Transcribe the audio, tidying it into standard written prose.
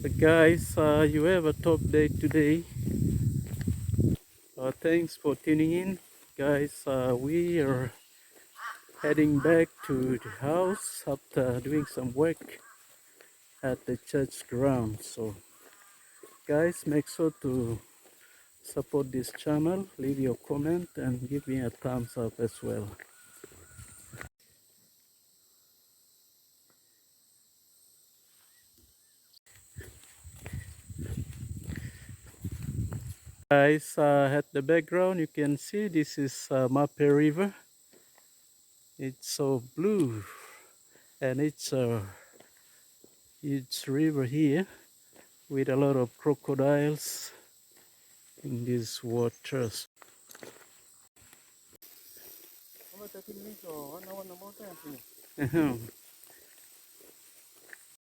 Guys, you have a top day today. Thanks for tuning in. Guys, we are heading back to the house after doing some work at the church ground. So, guys, make sure to support this channel, leave your comment, and give me a thumbs up as well. Guys, at the background, you can see this is Mape River. It's so blue, and it's a huge river here with a lot of crocodiles in these waters.